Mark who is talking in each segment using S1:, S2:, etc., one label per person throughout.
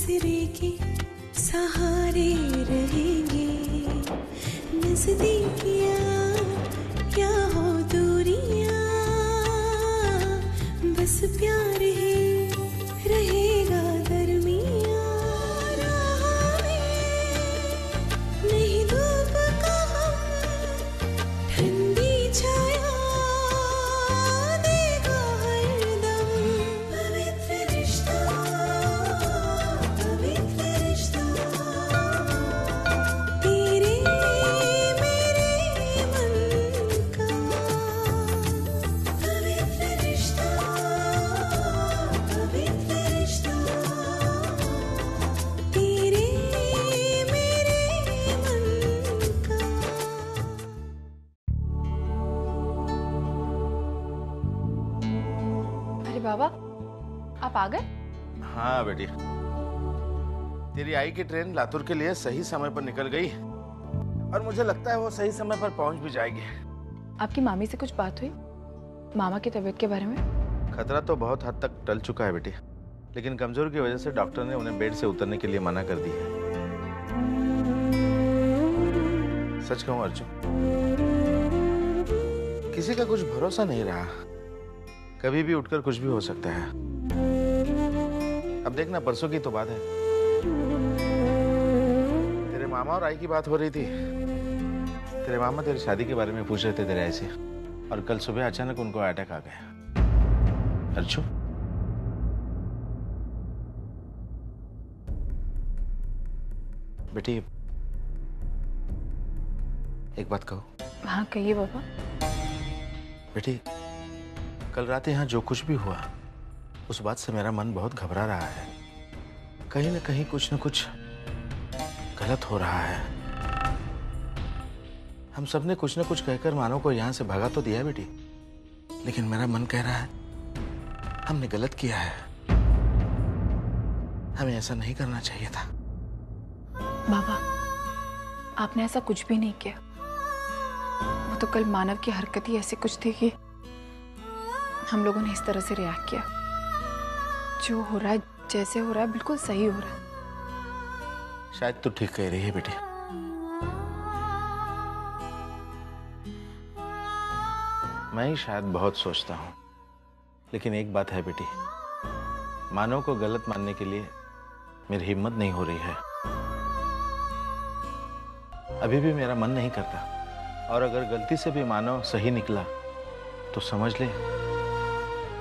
S1: दूसरे के सहारे रहेंगे, नजदीकियां क्या हो दूरियां, बस प्यार ही रहेगा दरमियां। राह में नहीं धूप का ठंडी छाया देगा हरदम, पवित्र रिश्ता, पवित्र रिश्ता, तेरे मेरे मन का पवित्र रिश्ता, पवित्र रिश्ता, तेरे मेरे मन का।
S2: अरे बाबा, आप आ गए?
S3: हाँ बेटी, तेरी आई की ट्रेन लातूर के लिए सही समय पर निकल गई और मुझे लगता है वो सही समय पर पहुंच भी जाएगी।
S2: आपकी मामी से कुछ बात हुई मामा की तबीयत के बारे में?
S3: खतरा तो बहुत हद तक टल चुका है बेटी, लेकिन कमजोर की वजह से डॉक्टर ने उन्हें बेड से उतरने के लिए मना कर दी है। सच कहूं अर्जुन, किसी का कुछ भरोसा नहीं रहा, कभी भी उठकर कुछ भी हो सकता है। अब देखना, परसों की तो बात है, तेरे मामा और आई की बात हो रही थी। तेरे मामा तेरी शादी के बारे में पूछ रहे थे तेरे आई से, और कल सुबह अचानक उनको अटैक आ गया। अर्जुन, बेटी एक बात कहो।
S2: हाँ कहिए बाबा।
S3: बेटी, कल रात यहाँ जो कुछ भी हुआ उस बात से मेरा मन बहुत घबरा रहा है। कहीं न कहीं कुछ न कुछ गलत हो रहा है। हम सब ने कुछ न कुछ कहकर मानव को यहाँ से भगा तो दिया बेटी, लेकिन मेरा मन कह रहा है हमने गलत किया है, हमें ऐसा नहीं करना चाहिए था।
S2: बाबा, आपने ऐसा कुछ भी नहीं किया। वो तो कल मानव की हरकत ही ऐसी कुछ थी कि हम लोगों ने इस तरह से रिएक्ट किया। जो हो रहा है, जैसे हो रहा है, बिल्कुल सही हो रहा है।
S3: शायद तू ठीक कह रही है बेटी। मैं ही शायद बहुत सोचता हूँ, लेकिन एक बात है बेटी, मानव को गलत मानने के लिए मेरी हिम्मत नहीं हो रही है। अभी भी मेरा मन नहीं करता, और अगर गलती से भी मानव सही निकला तो समझ ले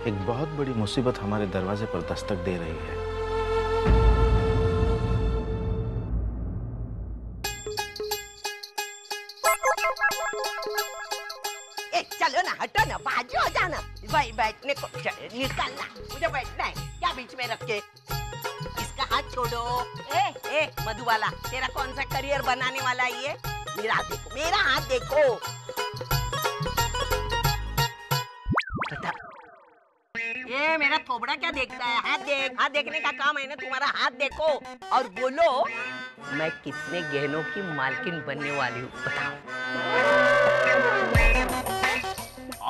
S3: एक बहुत बड़ी मुसीबत हमारे दरवाजे पर दस्तक दे रही है।
S4: चलो ना, हटो ना, बाजू हो जाना। भाई बैठने को निकालना, मुझे बैठना है। क्या बीच में रख के? इसका हाथ छोड़ो। ए मधुबाला, तेरा कौन सा करियर बनाने वाला है ये? मेरा हाथ देखो, मेरा हाथ देखो। ये मेरा थोबड़ा क्या देखता है? हाथ देख, हाथ देखने का काम है ना तुम्हारा। हाथ देखो और बोलो मैं कितने गहनों की मालकिन बनने वाली हूँ, बताओ।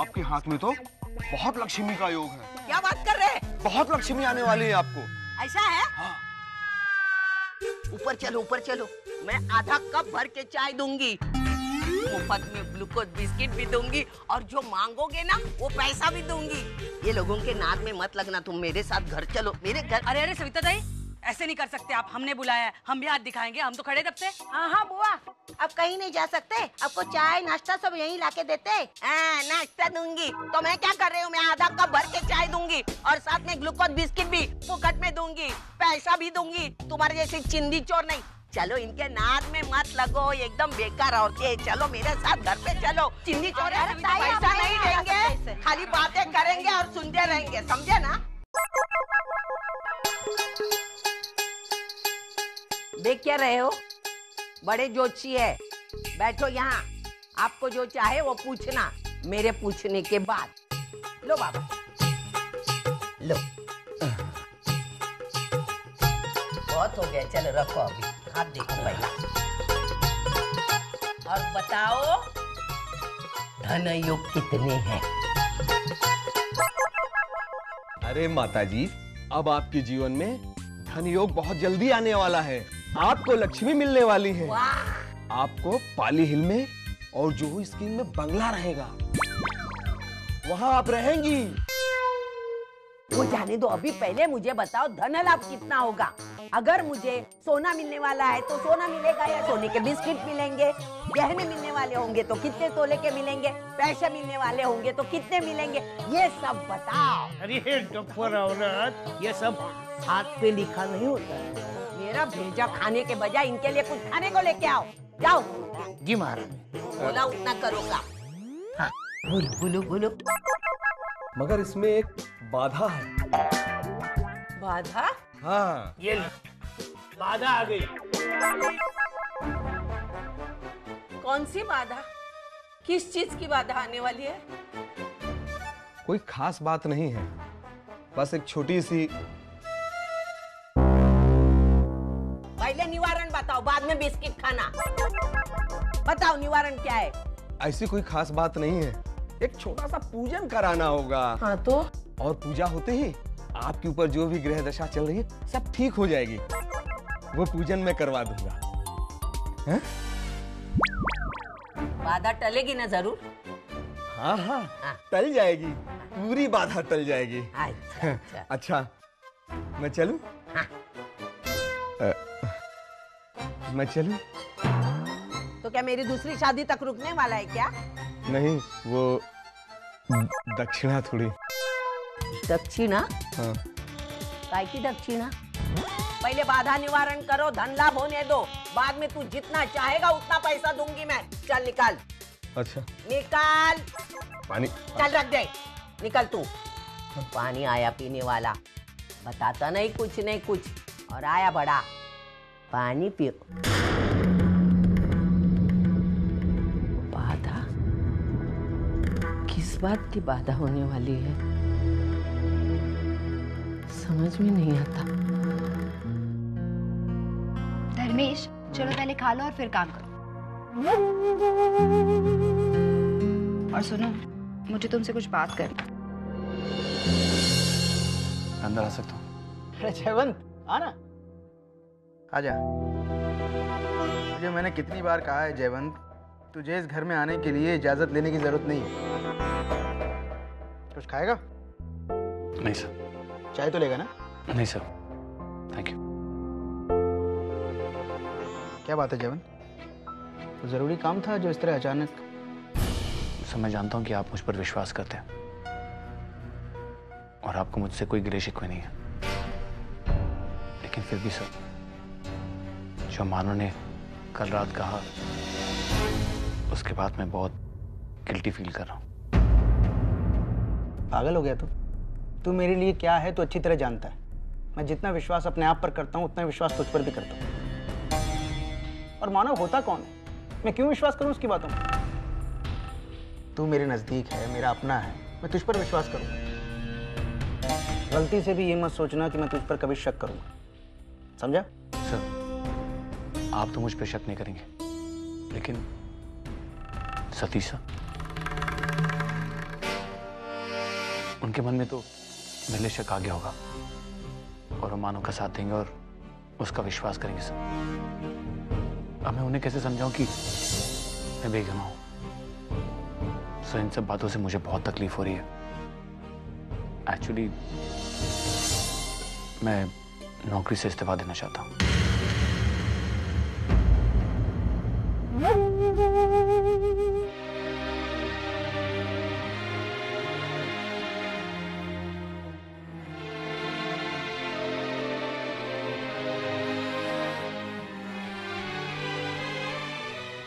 S5: आपके हाथ में तो बहुत लक्ष्मी का योग है।
S4: क्या बात कर रहे हैं?
S5: बहुत लक्ष्मी आने वाली है आपको।
S4: ऐसा है?
S5: हाँ।
S4: ऊपर चलो, ऊपर चलो। मैं आधा कप भर के चाय दूंगी, मुफ्त में ग्लूकोज बिस्किट भी दूंगी, और जो मांगोगे ना वो पैसा भी दूंगी। ये लोगों के नाद में मत लगना, तुम मेरे साथ घर चलो, मेरे घर।
S6: अरे अरे सविता दाई, ऐसे नहीं कर सकते आप। हमने बुलाया है, हम भी हाथ दिखाएंगे, हम तो खड़े तब से।
S4: हाँ बुआ, अब कहीं नहीं जा सकते। आपको चाय नाश्ता सब यहीं लाके देते। नाश्ता दूंगी तो मैं क्या कर रही हूँ? मैं आधा कप भर के चाय दूंगी और साथ में ग्लूकोज बिस्किट भी फुकट में दूंगी, पैसा भी दूंगी। तुम्हारे जैसे चिंदी चोर नहीं। चलो, इनके नाद में मत लगो, एकदम बेकार औरतें। चलो मेरे साथ घर पे चलो। चिंदी चोर है, पैसा नहीं देंगे, खाली बातें करेंगे और सुनते रहेंगे, समझे ना? देख क्या रहे हो? बड़े जोशी है। बैठो यहाँ, आपको जो चाहे वो पूछना मेरे पूछने के बाद। लो बाबा, लो। बहुत हो गया, चलो रखो, अभी हाथ देखो पहला और बताओ धन योग कितने हैं?
S5: अरे माताजी, अब आपके जीवन में धन योग बहुत जल्दी आने वाला है। आपको लक्ष्मी मिलने वाली है। आपको पाली हिल में और जुहू स्कीम में बंगला रहेगा, वहां आप रहेंगी।
S4: वो जाने दो, अभी पहले मुझे बताओ धन लाभ कितना होगा। अगर मुझे सोना मिलने वाला है तो सोना मिलेगा या सोने के बिस्किट मिलेंगे? गहने मिलने वाले होंगे तो कितने तोले के मिलेंगे? पैसे मिलने वाले होंगे तो कितने मिलेंगे? ये सब बताओ।
S7: अरे डॉक्टर औरत, ये सब हाथ पे लिखा नहीं होता है।
S4: मेरा भेजा खाने के बजाय इनके लिए कुछ खाने को लेके आओ। जाओ।
S7: जी महाराज।
S4: बोला उतना करोगा। हाँ, बोलो बोलो।
S5: मगर इसमें एक बाधा है।
S4: बाधा?
S5: हाँ।
S7: ये बाधा आ गई।
S4: कौन सी बाधा? किस चीज की बाधा आने वाली है?
S5: कोई खास बात नहीं है, बस एक छोटी सी।
S4: पहले निवारण बताओ, बाद में बिस्किट खाना। बताओ निवारण क्या है?
S5: ऐसी कोई खास बात नहीं है, एक छोटा सा पूजन कराना होगा।
S4: हाँ तो?
S5: और पूजा होते ही आपके ऊपर जो भी ग्रह दशा चल रही है सब ठीक हो जाएगी। वो पूजन मैं करवा दूंगा। हैं?
S4: बाधा टलेगी ना जरूर?
S5: हाँ हाँ, टल जाएगी, पूरी बाधा टल जाएगी।
S4: अच्छा, अच्छा।
S5: अच्छा, मैं चलूं?
S4: हाँ।
S5: मैं चलूं?
S4: तो क्या मेरी दूसरी शादी तक रुकने वाला है क्या?
S5: नहीं, वो दक्षिणा थोड़ी।
S4: दक्षिणा?
S5: हाँ।
S4: काय की दक्षिणा? पहले बाधा निवारण करो, धन लाभ होने दो, बाद में तू जितना चाहेगा उतना पैसा दूंगी मैं। चल निकाल।
S5: अच्छा।
S4: निकाल।
S5: पानी।
S4: चल रख दे, निकल तू। पानी आया पीने वाला, बताता नहीं कुछ, और आया बड़ा। पानी पियो। बाधा? किस बात की बाधा होने वाली है? समझ में नहीं आता।
S8: धर्मेश, चलो पहले खा लो और फिर काम करो। और सुनो, मुझे तुमसे कुछ बात करनी।
S3: अंदर आ सकता हूँ?
S9: अरे जयवंत, आना। आजा। तुझे मैंने कितनी बार कहा है जयवंत, तुझे इस घर में आने के लिए इजाजत लेने की जरूरत नहीं है। कुछ खाएगा?
S3: नहीं सर।
S9: चाय तो लेगा ना?
S3: नहीं सर, थैंक यू।
S9: क्या बात है जयवंत, तो जरूरी काम था जो इस तरह अचानक?
S3: सर, मैं जानता हूँ कि आप मुझ पर विश्वास करते हैं और आपको मुझसे कोई गिले शिकवे नहीं है, लेकिन फिर भी सर, जो मानो ने कल रात कहा, उसके बाद मैं बहुत गिल्टी फील कर रहा हूँ।
S9: पागल हो गया तू मेरे लिए क्या है तो अच्छी तरह जानता है। मैं जितना विश्वास अपने आप पर करता हूँ उतना विश्वास तुझ पर भी करता हूँ। और मानव होता कौन है, मैं क्यों विश्वास करूँ उसकी बातों में? तू मेरे नजदीक है, मेरा अपना है, मैं तुझ पर विश्वास करूँगा। गलती से भी ये मत सोचना कि मैं तुझ पर कभी शक करूँगा, समझा?
S3: सर, आप तो मुझ पर शक नहीं करेंगे, लेकिन सतीश सर, उनके मन में तो मेरे लिए शक आ गया होगा और वो मानव का साथ देंगे और उसका विश्वास करेंगे सर। अब मैं उन्हें कैसे समझाऊं कि मैं बेगुनाह हूं? सर, इन सब बातों से मुझे बहुत तकलीफ हो रही है। एक्चुअली मैं नौकरी से इस्तीफा देना चाहता हूं।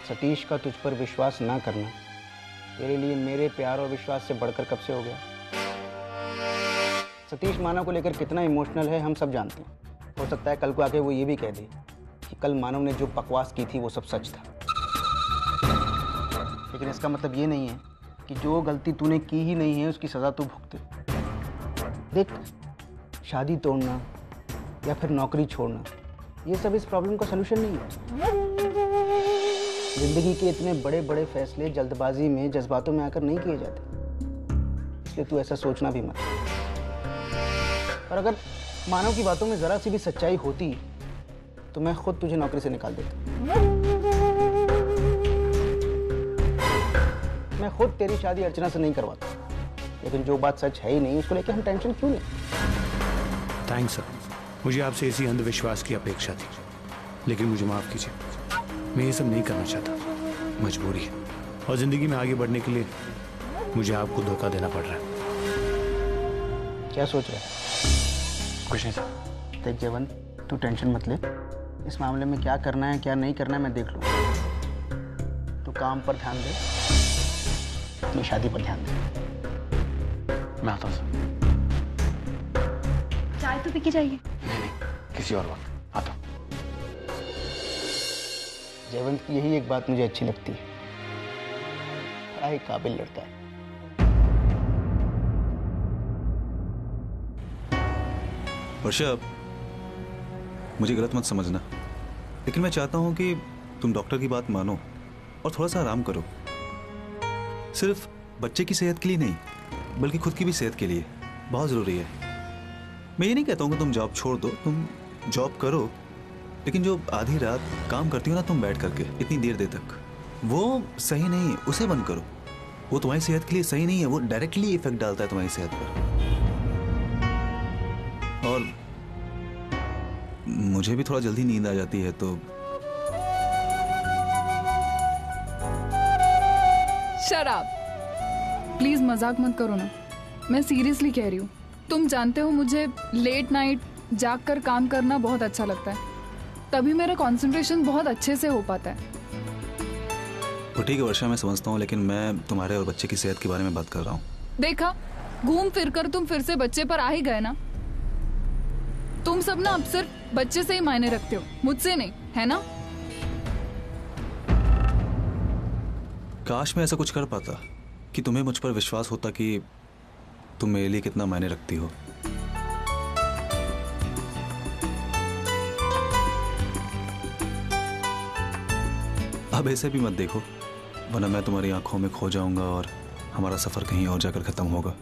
S9: सतीश का तुझ पर विश्वास ना करना तेरे लिए मेरे प्यार और विश्वास से बढ़कर कब से हो गया? सतीश मानव को लेकर कितना इमोशनल है हम सब जानते हैं। हो सकता है कल को आके वो ये भी कह दे कि कल मानव ने जो बकवास की थी वो सब सच था, लेकिन इसका मतलब ये नहीं है कि जो गलती तूने की ही नहीं है उसकी सज़ा तू भुगते। देख, शादी तोड़ना या फिर नौकरी छोड़ना ये सब इस प्रॉब्लम का सलूशन नहीं है। जिंदगी के इतने बड़े बड़े फैसले जल्दबाजी में, जज्बातों में आकर नहीं किए जाते, इसलिए तू ऐसा सोचना भी मत। और अगर मानव की बातों में जरा सी भी सच्चाई होती तो मैं खुद तुझे नौकरी से निकाल देता। मैं खुद तेरी शादी अर्चना से नहीं करवाता, लेकिन जो बात सच है ही नहीं उसको लेकर हम टेंशन क्यों लें?
S10: थैंक्स सर, मुझे आपसे इसी अंधविश्वास की अपेक्षा थी, लेकिन मुझे माफ कीजिए, मैं ये सब नहीं करना चाहता, मजबूरी है, और जिंदगी में आगे बढ़ने के लिए मुझे आपको धोखा देना पड़ रहा है।
S9: क्या सोच रहा है?
S10: कुछ नहीं सर।
S9: देख जयवंत, तू टेंशन मत ले, इस मामले में क्या करना है क्या नहीं करना है मैं देख लूँगा। तू काम पर ध्यान दे, अपनी शादी पर ध्यान दे।
S10: मैं आता हूँ सर।
S8: चाय तो पी के जाइए।
S10: नहीं, किसी और वक्त आता हूँ।
S9: जयवंत की यही एक बात मुझे अच्छी लगती है, बड़ा ही काबिल लड़का है।
S11: वर्षा, मुझे गलत मत समझना, लेकिन मैं चाहता हूं कि तुम डॉक्टर की बात मानो और थोड़ा सा आराम करो। सिर्फ बच्चे की सेहत के लिए नहीं, बल्कि खुद की भी सेहत के लिए बहुत ज़रूरी है। मैं ये नहीं कहता हूं कि तुम जॉब छोड़ दो, तुम जॉब करो, लेकिन जो आधी रात काम करती हो ना तुम बैठ करके इतनी देर तक, वो सही नहीं, उसे बंद करो। वो तुम्हारी सेहत के लिए सही नहीं है, वो डायरेक्टली इफेक्ट डालता है तुम्हारी सेहत पर। और मुझे भी थोड़ा जल्दी नींद आ जाती है तो।
S12: शराब, प्लीज मजाक मत करो ना, मैं सीरियसली कह रही हूँ। तुम जानते हो मुझे लेट नाइट जाग कर काम करना बहुत अच्छा लगता है, तभी मेरा कंसंट्रेशन बहुत अच्छे से हो पाता है।
S11: तो ठीक है वर्षा, मैं समझता हूँ, लेकिन मैं तुम्हारे और बच्चे की सेहत के बारे में बात कर रहा हूँ।
S12: देखा, घूम फिर कर तुम फिर से बच्चे पर आ ही गए ना। तुम सब ना अब सिर्फ बच्चे से ही मायने रखते हो, मुझसे नहीं, है ना?
S11: काश मैं ऐसा कुछ कर पाता कि तुम्हें मुझ पर विश्वास होता कि तुम मेरे लिए कितना मायने रखती हो। अब ऐसे भी मत देखो, वरना मैं तुम्हारी आंखों में खो जाऊंगा और हमारा सफर कहीं और जाकर खत्म होगा।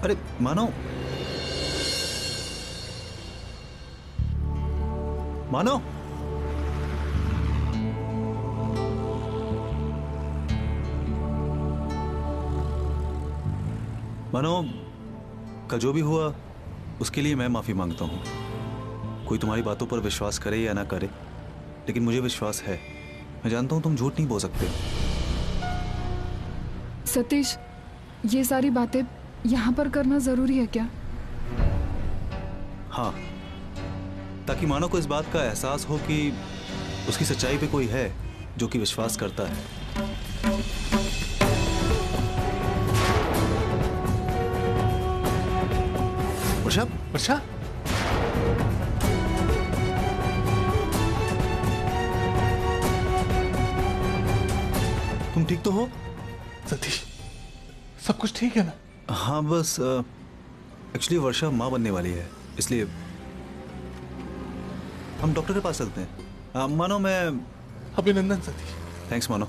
S11: अरे मानो, मानो, मानो, कल जो भी हुआ उसके लिए मैं माफी मांगता हूं। कोई तुम्हारी बातों पर विश्वास करे या ना करे, लेकिन मुझे विश्वास है। मैं जानता हूं तुम झूठ नहीं बोल सकते।
S12: सतीश, ये सारी बातें यहाँ पर करना जरूरी है क्या?
S11: हाँ, ताकि मानो को इस बात का एहसास हो कि उसकी सच्चाई पे कोई है जो कि विश्वास करता है।
S3: वर्षा, वर्षा,
S11: तुम ठीक तो हो?
S3: सतीश, सब कुछ ठीक है ना?
S11: हाँ, बस एक्चुअली वर्षा माँ बनने वाली है, इसलिए हम डॉक्टर के पास चलते हैं। मानो, मैं
S3: अभिनंदन सतीश।
S11: थैंक्स मानो।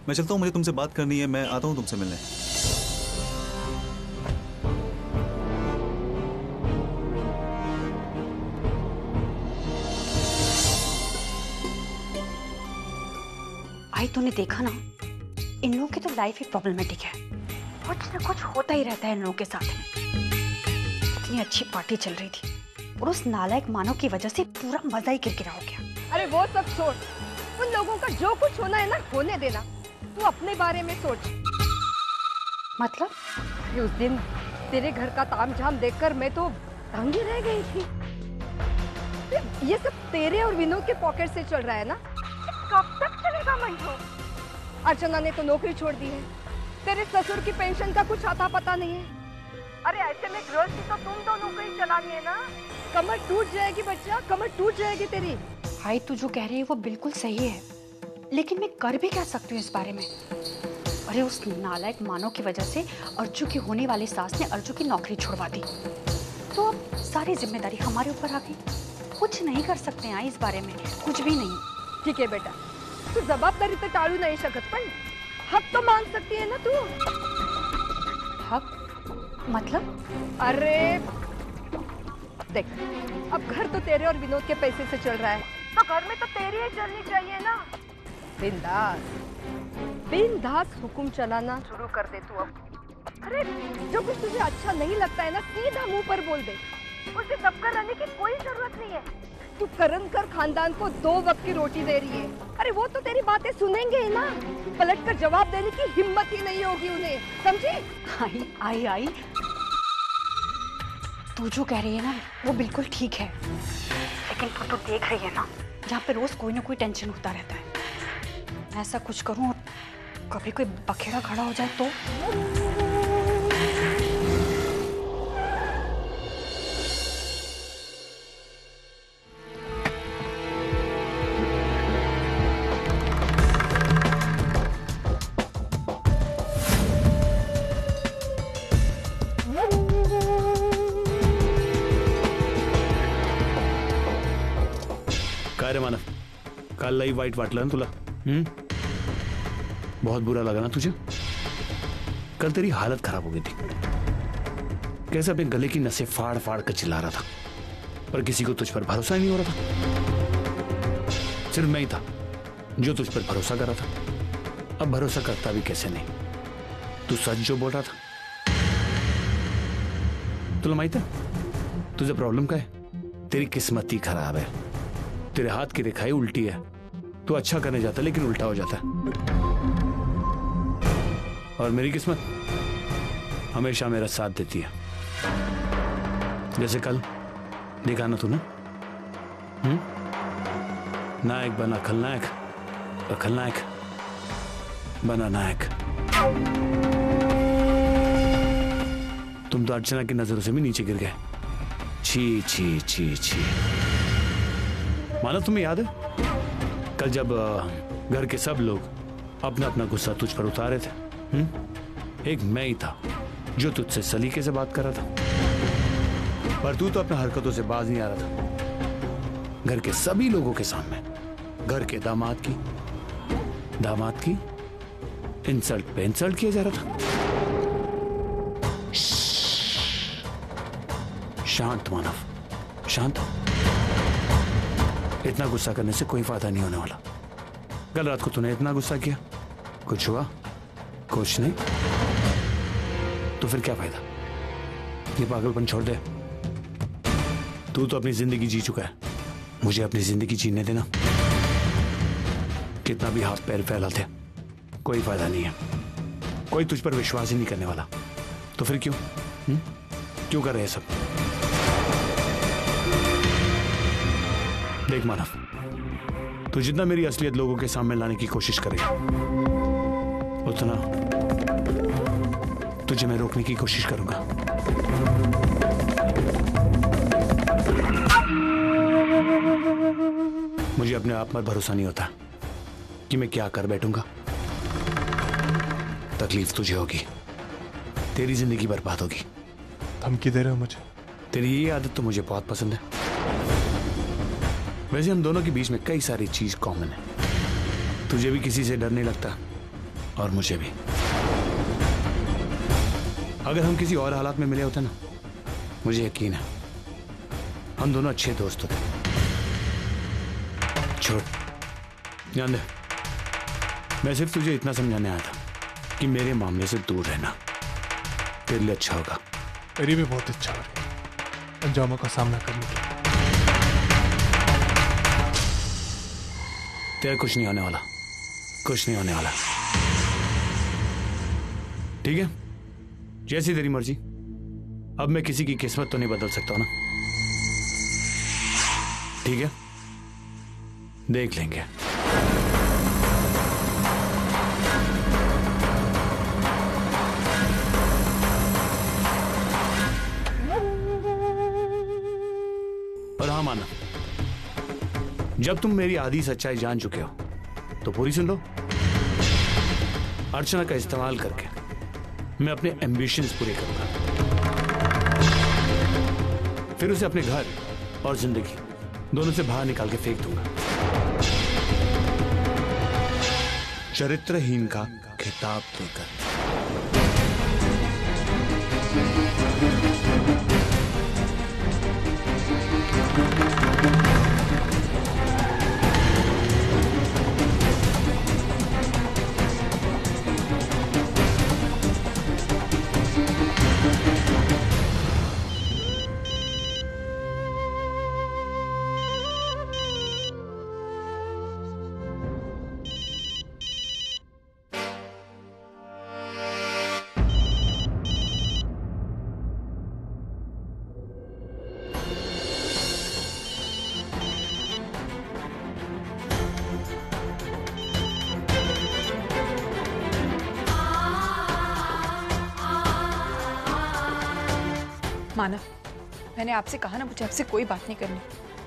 S11: मैं चलता हूँ, मुझे तुमसे बात करनी है, मैं आता हूँ तुमसे मिलने।
S8: आई तूने देखा ना, इन लोगों की तो लाइफ ही प्रॉब्लमेटिक है, कुछ ना कुछ होता ही रहता है इन लोगों के साथ में। इतनी अच्छी पार्टी चल रही थी और उस नालायक मानव की वजह से पूरा मजा ही किरकिरा हो गया।
S13: अरे वो सब छोड़, उन लोगों का जो कुछ होना है ना होने देना, तू अपने बारे में सोच।
S8: मतलब?
S13: उस दिन तेरे घर का तामझाम देखकर मैं तो दंगी रह गई थी। ये सब तेरे और विनोद के पॉकेट से चल रहा है ना? कब तक चलेगा मंजू? अर्चना ने तो नौकरी छोड़ दी है, तेरे ससुर की पेंशन का कुछ आता पता नहीं है। अरे ऐसे में गृहस्थी तो तुम दोनों को ही चलानी है ना। कमर टूट जाएगी बच्चा, कमर टूट जाएगी तेरी।
S8: भाई तू जो कह रही है वो बिल्कुल सही है, लेकिन मैं कर भी क्या सकती हूँ इस बारे में? अरे उस नालायक मानव की वजह से अर्जू की होने वाली सास ने अर्जू की नौकरी छुड़वा दी, तो अब सारी जिम्मेदारी हमारे ऊपर आ गई। कुछ नहीं कर सकते हैं इस बारे में, कुछ भी नहीं।
S13: ठीक है बेटा, तू जबाबदारी तो टाळू नहीं शकत, पण हक तो मान सकती है ना तू।
S8: हक मतलब?
S13: अरे देख, अब घर तो तेरे और विनोद के पैसे से चल रहा है, तो घर में तो तेरी ही चलनी चाहिए ना। बिंदास बिंदास हुकुम चलाना शुरू कर दे तू अब। अरे जो कुछ तुझे अच्छा नहीं लगता है ना, सीधा मुंह पर बोल दे। उसे दबकर रहने की कोई जरूरत नहीं है। तू करनकर खानदान को 2 वक्त की रोटी दे रही है। अरे वो तो तेरी बातें सुनेंगे ही ना, पलट कर जवाब देने की हिम्मत ही नहीं होगी उन्हें, समझी?
S8: आई तू जो कह रही है ना वो बिल्कुल ठीक है, लेकिन तू तो देख रही है ना यहाँ पे रोज कोई ना कोई टेंशन होता रहता है। मैं ऐसा कुछ करूं और कभी कोई बखेड़ा खड़ा हो जाए तो?
S10: काय रे मानव, काल लई वाईट वाटलं ना तुला? बहुत बुरा लगा ना तुझे? कल तेरी हालत खराब हो गई थी, कैसे अपने गले की नसें फाड़ फाड़ कर चिल्ला रहा था, पर किसी को तुझ पर भरोसा ही नहीं हो रहा था। सिर्फ मैं ही था जो तुझ पर भरोसा कर रहा था। अब भरोसा करता भी कैसे नहीं, तू सच जो बोल रहा था। तुला माहित है तुझे प्रॉब्लम क्या है? तेरी किस्मत ही खराब है, तेरे हाथ की रेखाएं उल्टी है। तू अच्छा करने जाता लेकिन उल्टा हो जाता है। और मेरी किस्मत हमेशा मेरा साथ देती है। जैसे कल देखा ना तूने, नायक बना खलनायक और खलनायक बना नायक। तुम तो अर्चना की नजरों से भी नीचे गिर गए। छी छी छी छी। मानो तुम्हें याद है कल जब घर के सब लोग अपना अपना गुस्सा तुझ पर उतारे थे, एक मैं ही था जो तुझसे सलीके से बात कर रहा था, पर तू तो अपने हरकतों से बाज नहीं आ रहा था। घर के सभी लोगों के सामने घर के दामाद की इंसल्ट पे इंसल्ट किया जा रहा था। शांत मानव, शांत। इतना गुस्सा करने से कोई फायदा नहीं होने वाला। कल रात को तूने इतना गुस्सा किया, कुछ हुआ? कुछ नहीं। तो फिर क्या फायदा? ये पागलपन छोड़ दे। तू तो अपनी जिंदगी जी चुका है, मुझे अपनी जिंदगी जीने देना। कितना भी हाथ पैर फैला दे, कोई फायदा नहीं है। कोई तुझ पर विश्वास ही नहीं करने वाला। तो फिर क्यों क्यों कर रहे हैं सब? देख मानव, तू जितना मेरी असलियत लोगों के सामने लाने की कोशिश करेगा, उतना तुझे मैं रोकने की कोशिश करूंगा। मुझे अपने आप पर भरोसा नहीं होता कि मैं क्या कर बैठूंगा। तकलीफ तुझे होगी, तेरी जिंदगी बर्बाद होगी।
S14: धमकी दे रहे हो मुझे?
S10: तेरी ये आदत तो मुझे बहुत पसंद है। वैसे हम दोनों के बीच में कई सारी चीज कॉमन है। तुझे भी किसी से डर नहीं लगता और मुझे भी। अगर हम किसी और हालात में मिले होते ना, मुझे यकीन है हम दोनों अच्छे दोस्त होते। छोड़, ध्यान दे। मैं सिर्फ तुझे इतना समझाने आया था कि मेरे मामले से दूर रहना तेरे लिए अच्छा होगा।
S14: मेरी भी बहुत इच्छा हो रही है अंजामों का सामना करने की।
S10: तेरा कुछ नहीं होने वाला, कुछ नहीं होने वाला। ठीक है, जैसी तेरी मर्जी। अब मैं किसी की किस्मत तो नहीं बदल सकता ना। ठीक है, देख लेंगे। और हाँ माना, जब तुम मेरी आधी सच्चाई जान चुके हो तो पूरी सुन लो। अर्चना का इस्तेमाल करके मैं अपने एम्बिशंस पूरे करूंगा, फिर उसे अपने घर और जिंदगी दोनों से बाहर निकाल के फेंक दूंगा। चरित्रहीन का खिताब देकर।
S2: मानव, मैंने आपसे कहा ना मुझे आपसे कोई बात नहीं करनी।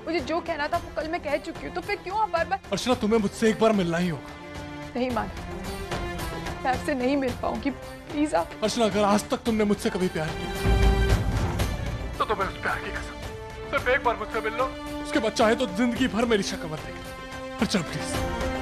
S2: मुझे जो कहना था वो कल मैं कह चुकी हूँ, तो फिर क्यों आप बार-बार?
S14: अर्चना, तुम्हें मुझसे एक बार मिलना ही होगा।
S2: नहीं मानव, मैं आपसे नहीं मिल पाऊंगी, प्लीज आप।
S14: अर्चना, अगर आज तक तुमने मुझसे कभी प्यार किया तो तुम्हें उस प्यार की कसम सिर्फ एक बार मुझसे मिल लो, उसके बाद चाहे तो जिंदगी भर मेरी शक्ल मत देखना। अर्चना प्लीज।